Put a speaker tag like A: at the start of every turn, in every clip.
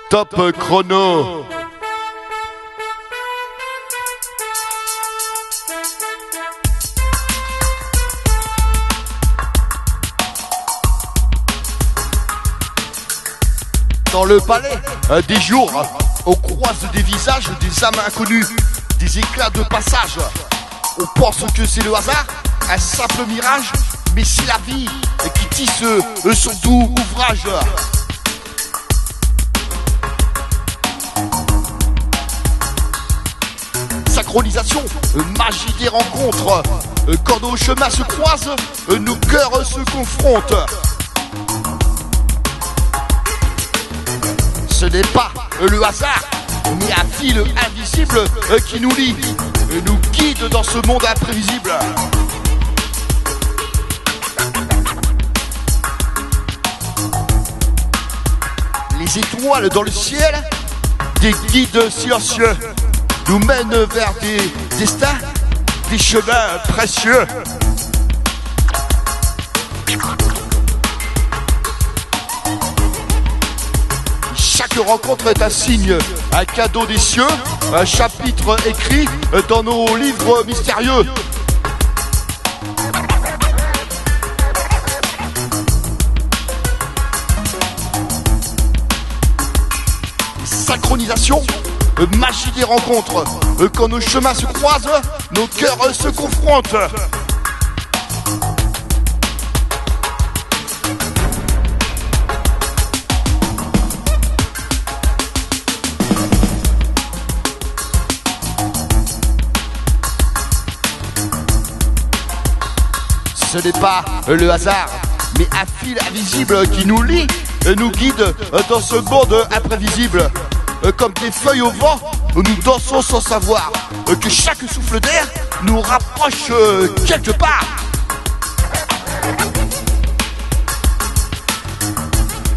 A: Top chrono. Dans le palais des jours, on croise des visages, des âmes inconnues, des éclats de passage. On pense que c'est le hasard, un simple mirage, mais c'est la vie qui tisse son doux ouvrage. Synchronisation, magie des rencontres. Quand nos chemins se croisent, nos cœurs se confrontent. Ce n'est pas le hasard, mais un fil invisible qui nous lie, nous guide dans ce monde imprévisible. Les étoiles dans le ciel, des guides silencieux, nous mènent vers des destins, des chemins précieux. Chaque rencontre est un signe, un cadeau des cieux, un chapitre écrit dans nos livres mystérieux. Synchronisation, magie des rencontres. Quand nos chemins se croisent, nos cœurs se confrontent. Ce n'est pas le hasard, mais un fil invisible qui nous lie, nous guide dans ce monde imprévisible. Comme des feuilles au vent, nous dansons sans savoir que chaque souffle d'air nous rapproche quelque part.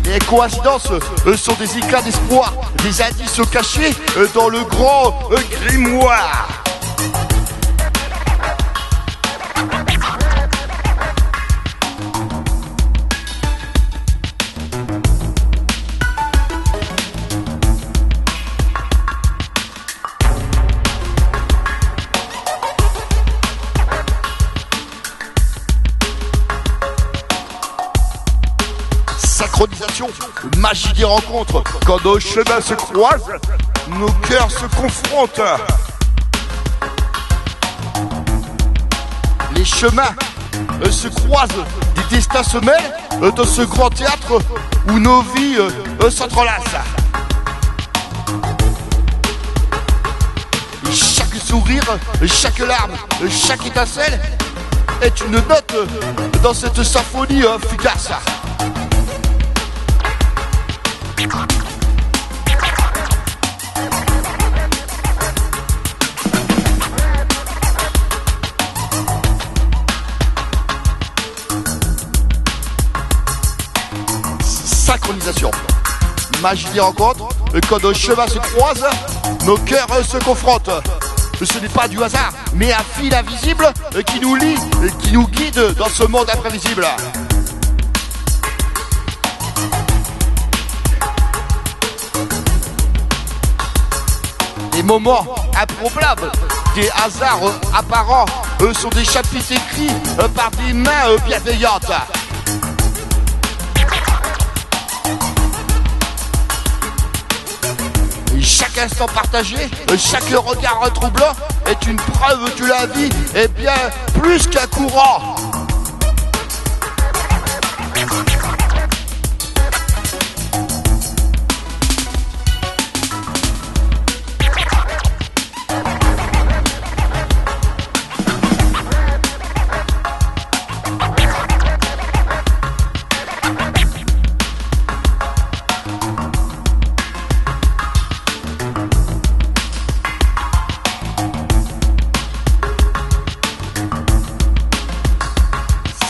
A: Les coïncidences sont des éclats d'espoir, des indices cachés dans le grand grimoire. Synchronisation, magie des rencontres. Quand nos chemins se croisent, nos cœurs se confrontent. Les chemins se croisent, des destins se mêlent dans ce grand théâtre où nos vies s'entrelacent. Chaque sourire, chaque larme, chaque étincelle est une note dans cette symphonie fugace. Synchronisation, magie des rencontres. Quand nos chemins se croisent, nos cœurs se confrontent. Ce n'est pas du hasard, mais un fil invisible qui nous lie, qui nous guide dans ce monde imprévisible. Les moments improbables, des hasards apparents, sont des chapitres écrits par des mains bienveillantes. Chaque instant partagé, chaque regard troublant est une preuve que la vie est bien plus qu'un courant.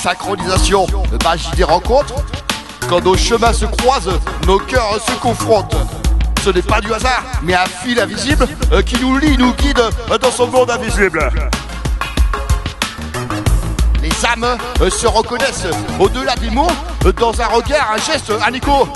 A: Synchronisation, magie des rencontres. Quand nos chemins se croisent, nos cœurs se confrontent. Ce n'est pas du hasard, mais un fil invisible qui nous lie, nous guide dans son monde invisible. Les âmes se reconnaissent au-delà des mots, dans un regard, un geste, un écho.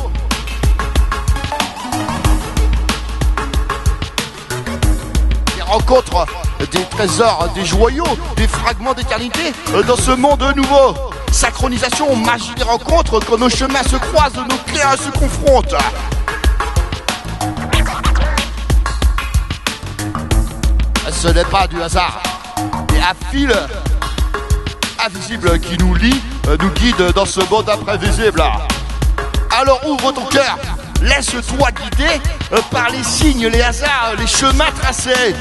A: rencontre des trésors, des joyaux, des fragments d'éternité dans ce monde nouveau. Synchronisation, magie des rencontres, quand nos chemins se croisent, nos clairs se confrontent. Ce n'est pas du hasard, mais un fil invisible qui nous lie, nous guide dans ce monde imprévisible. Alors ouvre ton cœur, laisse-toi guider par les signes, les hasards, les chemins tracés.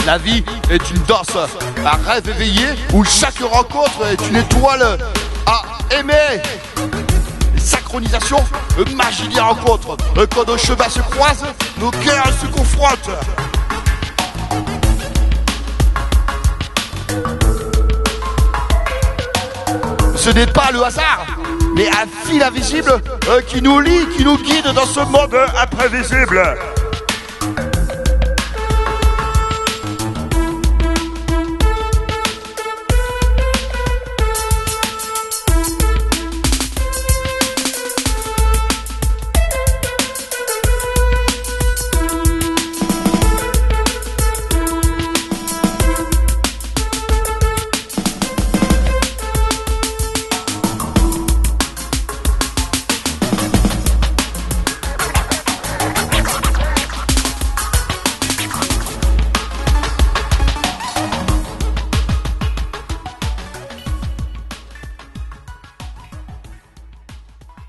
A: La vie est une danse, un rêve éveillé où chaque rencontre est une étoile à aimer. Synchronisation, magie des rencontres. Quand nos chemins se croisent, nos cœurs se confrontent. Ce n'est pas le hasard, mais un fil invisible qui nous lie, qui nous guide dans ce monde imprévisible.